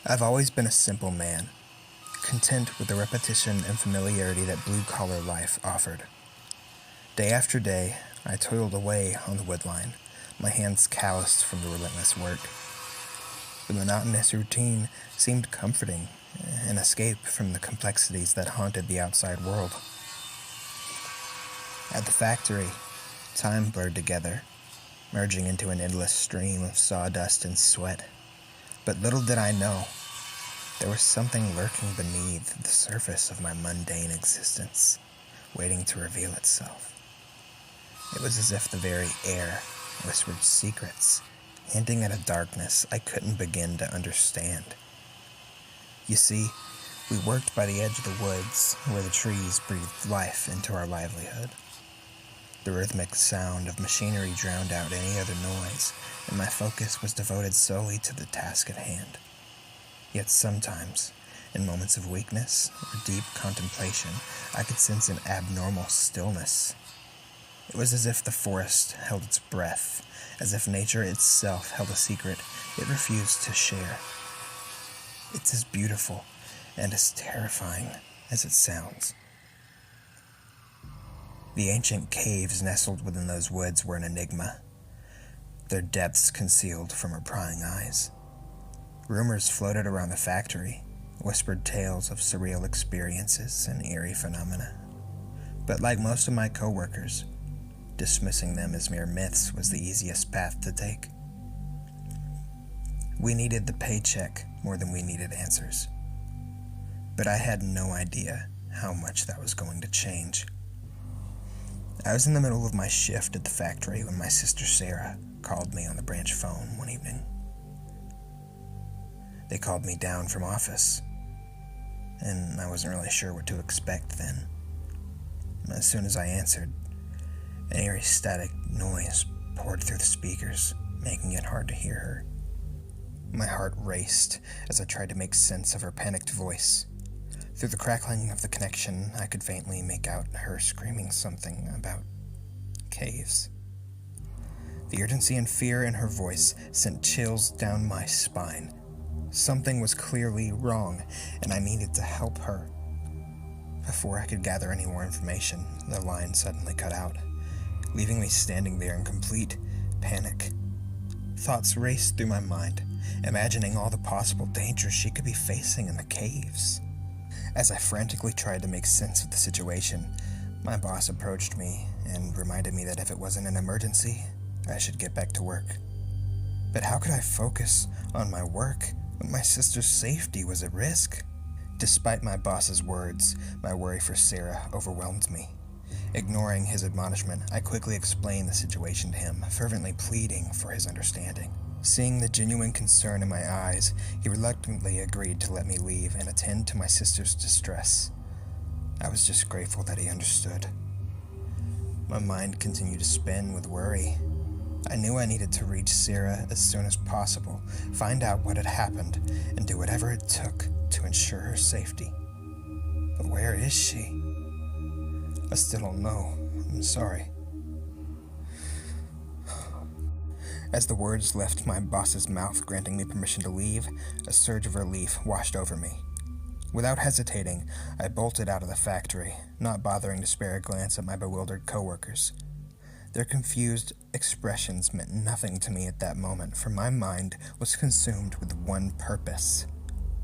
I've always been a simple man, content with the repetition and familiarity that blue-collar life offered. Day after day, I toiled away on the woodline, my hands calloused from the relentless work. The monotonous routine seemed comforting, an escape from the complexities that haunted the outside world. At the factory, time blurred together, merging into an endless stream of sawdust and sweat. But little did I know, there was something lurking beneath the surface of my mundane existence, waiting to reveal itself. It was as if the very air whispered secrets, hinting at a darkness I couldn't begin to understand. You see, we worked by the edge of the woods, where the trees breathed life into our livelihood. The rhythmic sound of machinery drowned out any other noise, and my focus was devoted solely to the task at hand. Yet sometimes, in moments of weakness or deep contemplation, I could sense an abnormal stillness. It was as if the forest held its breath, as if nature itself held a secret it refused to share. It's as beautiful and as terrifying as it sounds. The ancient caves nestled within those woods were an enigma, their depths concealed from our prying eyes. Rumors floated around the factory, whispered tales of surreal experiences and eerie phenomena. But like most of my coworkers, dismissing them as mere myths was the easiest path to take. We needed the paycheck more than we needed answers. But I had no idea how much that was going to change. I was in the middle of my shift at the factory when my sister Sarah called me on the branch phone one evening. They called me down from office, and I wasn't really sure what to expect then. As soon as I answered, an eerie static noise poured through the speakers, making it hard to hear her. My heart raced as I tried to make sense of her panicked voice. Through the crackling of the connection, I could faintly make out her screaming something about caves. The urgency and fear in her voice sent chills down my spine. Something was clearly wrong, and I needed to help her. Before I could gather any more information, the line suddenly cut out, leaving me standing there in complete panic. Thoughts raced through my mind, imagining all the possible dangers she could be facing in the caves. As I frantically tried to make sense of the situation, my boss approached me and reminded me that if it wasn't an emergency, I should get back to work. But how could I focus on my work when my sister's safety was at risk? Despite my boss's words, my worry for Sarah overwhelmed me. Ignoring his admonishment, I quickly explained the situation to him, fervently pleading for his understanding. Seeing the genuine concern in my eyes, he reluctantly agreed to let me leave and attend to my sister's distress. I was just grateful that he understood. My mind continued to spin with worry. I knew I needed to reach Sarah as soon as possible, find out what had happened, and do whatever it took to ensure her safety. But where is she? I still don't know. I'm sorry. As the words left my boss's mouth, granting me permission to leave, a surge of relief washed over me. Without hesitating, I bolted out of the factory, not bothering to spare a glance at my bewildered coworkers. Their confused expressions meant nothing to me at that moment, for my mind was consumed with one purpose: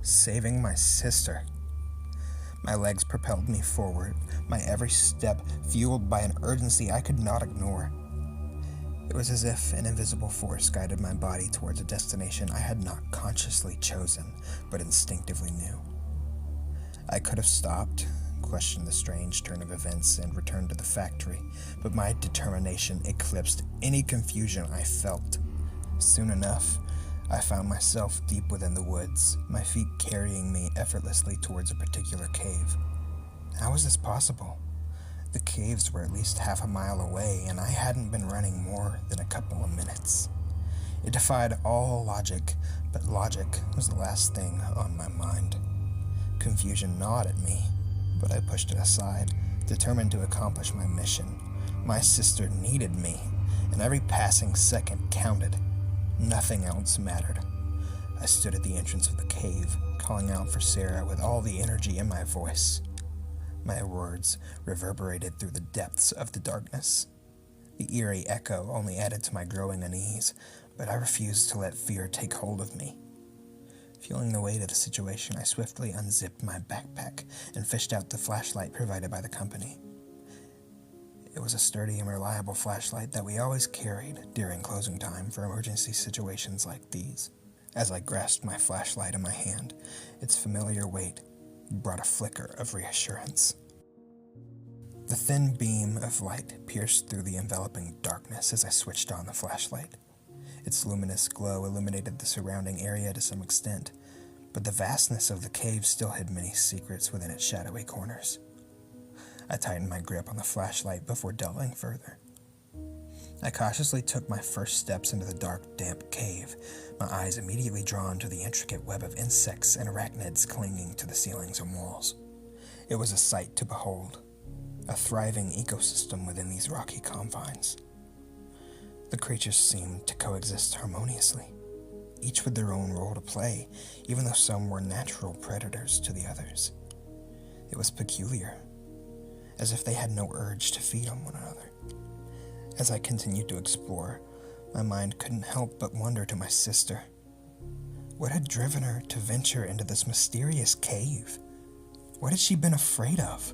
saving my sister. My legs propelled me forward, my every step fueled by an urgency I could not ignore. It was as if an invisible force guided my body towards a destination I had not consciously chosen, but instinctively knew. I could have stopped, questioned the strange turn of events, and returned to the factory, but my determination eclipsed any confusion I felt. Soon enough, I found myself deep within the woods, my feet carrying me effortlessly towards a particular cave. How was this possible? The caves were at least half a mile away, and I hadn't been running more than a couple of minutes. It defied all logic, but logic was the last thing on my mind. Confusion gnawed at me, but I pushed it aside, determined to accomplish my mission. My sister needed me, and every passing second counted. Nothing else mattered. I stood at the entrance of the cave, calling out for Sarah with all the energy in my voice. My words reverberated through the depths of the darkness. The eerie echo only added to my growing unease, but I refused to let fear take hold of me. Feeling the weight of the situation, I swiftly unzipped my backpack and fished out the flashlight provided by the company. It was a sturdy and reliable flashlight that we always carried during closing time for emergency situations like these. As I grasped my flashlight in my hand, its familiar weight brought a flicker of reassurance. The thin beam of light pierced through the enveloping darkness as I switched on the flashlight. Its luminous glow illuminated the surrounding area to some extent, but the vastness of the cave still hid many secrets within its shadowy corners. I tightened my grip on the flashlight before delving further. I cautiously took my first steps into the dark, damp cave, my eyes immediately drawn to the intricate web of insects and arachnids clinging to the ceilings and walls. It was a sight to behold, a thriving ecosystem within these rocky confines. The creatures seemed to coexist harmoniously, each with their own role to play, even though some were natural predators to the others. It was peculiar, as if they had no urge to feed on one another. As I continued to explore, my mind couldn't help but wonder to my sister. What had driven her to venture into this mysterious cave? What had she been afraid of?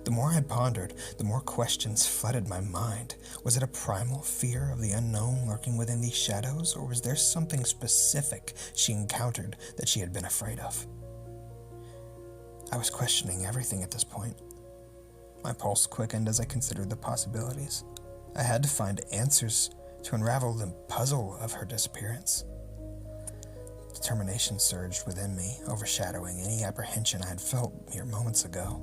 The more I pondered, the more questions flooded my mind. Was it a primal fear of the unknown lurking within these shadows, or was there something specific she encountered that she had been afraid of? I was questioning everything at this point. My pulse quickened as I considered the possibilities. I had to find answers to unravel the puzzle of her disappearance. Determination surged within me, overshadowing any apprehension I had felt mere moments ago.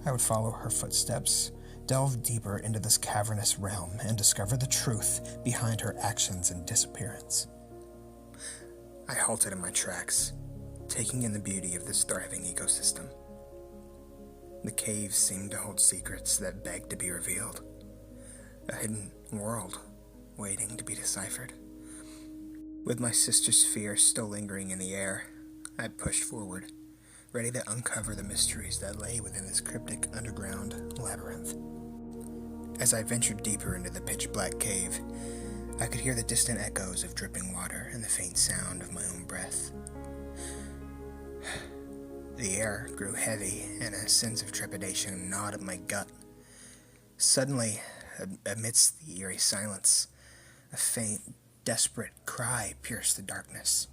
I would follow her footsteps, delve deeper into this cavernous realm, and discover the truth behind her actions and disappearance. I halted in my tracks, taking in the beauty of this thriving ecosystem. The cave seemed to hold secrets that begged to be revealed. A hidden world waiting to be deciphered. With my sister's fear still lingering in the air, I pushed forward, ready to uncover the mysteries that lay within this cryptic underground labyrinth. As I ventured deeper into the pitch-black cave, I could hear the distant echoes of dripping water and the faint sound of my own breath. The air grew heavy, and a sense of trepidation gnawed at my gut. Suddenly, amidst the eerie silence, a faint, desperate cry pierced the darkness.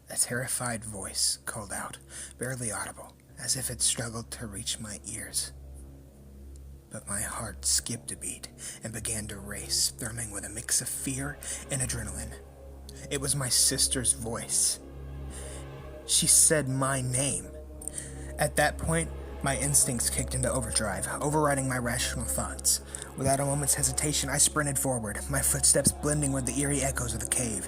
A terrified voice called out, barely audible, as if it struggled to reach my ears. But my heart skipped a beat and began to race, thrumming with a mix of fear and adrenaline. It was my sister's voice. She said my name. At that point, my instincts kicked into overdrive, overriding my rational thoughts. Without a moment's hesitation, I sprinted forward, my footsteps blending with the eerie echoes of the cave.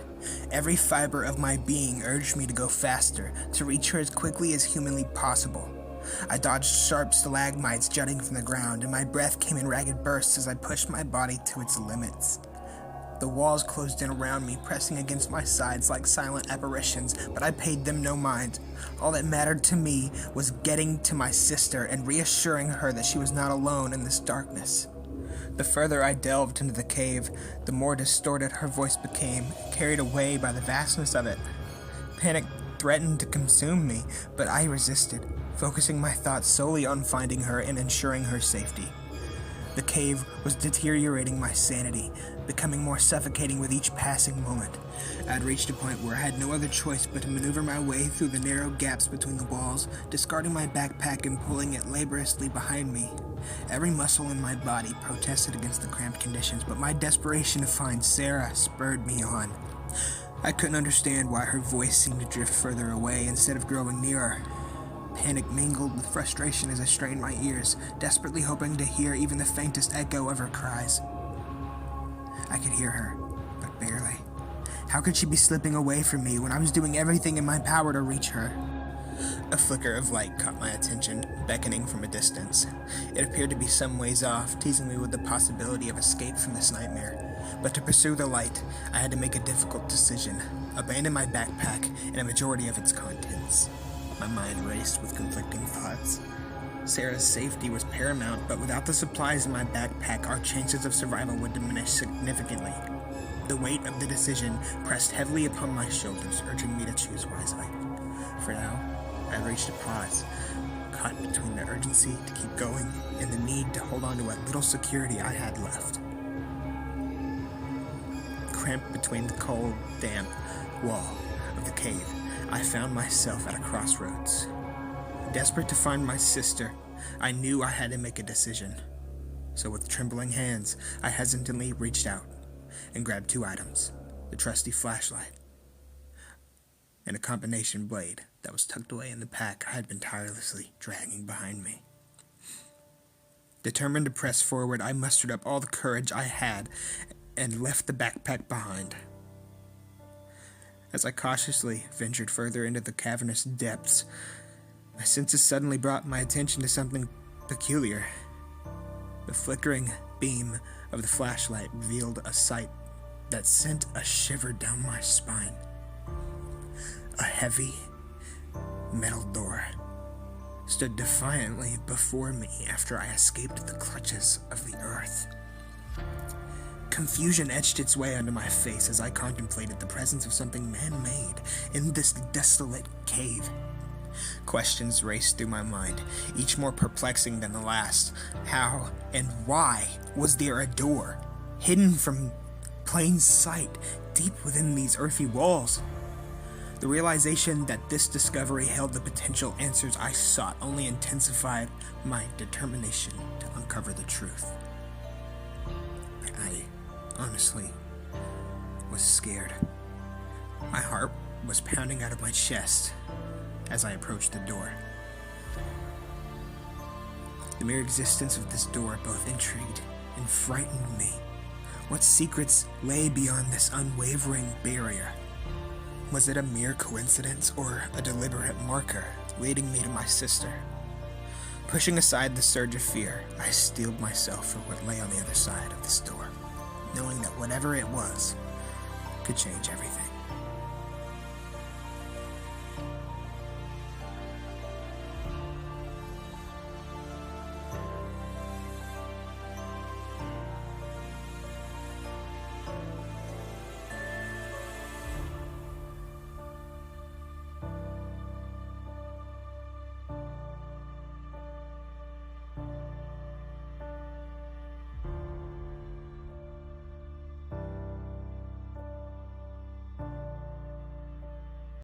Every fiber of my being urged me to go faster, to reach her as quickly as humanly possible. I dodged sharp stalagmites jutting from the ground, and my breath came in ragged bursts as I pushed my body to its limits. The walls closed in around me, pressing against my sides like silent apparitions, but I paid them no mind. All that mattered to me was getting to my sister and reassuring her that she was not alone in this darkness. The further I delved into the cave, the more distorted her voice became, carried away by the vastness of it. Panic threatened to consume me, but I resisted, focusing my thoughts solely on finding her and ensuring her safety. The cave was deteriorating my sanity, becoming more suffocating with each passing moment. I had reached a point where I had no other choice but to maneuver my way through the narrow gaps between the walls, discarding my backpack and pulling it laboriously behind me. Every muscle in my body protested against the cramped conditions, but my desperation to find Sarah spurred me on. I couldn't understand why her voice seemed to drift further away instead of growing nearer. Panic mingled with frustration as I strained my ears, desperately hoping to hear even the faintest echo of her cries. I could hear her, but barely. How could she be slipping away from me when I was doing everything in my power to reach her? A flicker of light caught my attention, beckoning from a distance. It appeared to be some ways off, teasing me with the possibility of escape from this nightmare. But to pursue the light, I had to make a difficult decision: abandon my backpack and a majority of its contents. My mind raced with conflicting thoughts. Sarah's safety was paramount, but without the supplies in my backpack, our chances of survival would diminish significantly. The weight of the decision pressed heavily upon my shoulders, urging me to choose wisely. For now, I reached a pause, caught between the urgency to keep going and the need to hold on to what little security I had left. Cramped between the cold, damp wall of the cave, I found myself at a crossroads. Desperate to find my sister, I knew I had to make a decision. So with trembling hands, I hesitantly reached out and grabbed two items: the trusty flashlight and a combination blade that was tucked away in the pack I had been tirelessly dragging behind me. Determined to press forward, I mustered up all the courage I had and left the backpack behind. As I cautiously ventured further into the cavernous depths, my senses suddenly brought my attention to something peculiar. The flickering beam of the flashlight revealed a sight that sent a shiver down my spine. A heavy metal door stood defiantly before me after I escaped the clutches of the earth. Confusion etched its way onto my face as I contemplated the presence of something man-made in this desolate cave. Questions raced through my mind, each more perplexing than the last. How and why was there a door, hidden from plain sight, deep within these earthy walls? The realization that this discovery held the potential answers I sought only intensified my determination to uncover the truth. I honestly was scared. My heart was pounding out of my chest as I approached the door. The mere existence of this door both intrigued and frightened me. What secrets lay beyond this unwavering barrier? Was it a mere coincidence or a deliberate marker leading me to my sister? Pushing aside the surge of fear, I steeled myself for what lay on the other side of this door, knowing that whatever it was could change everything.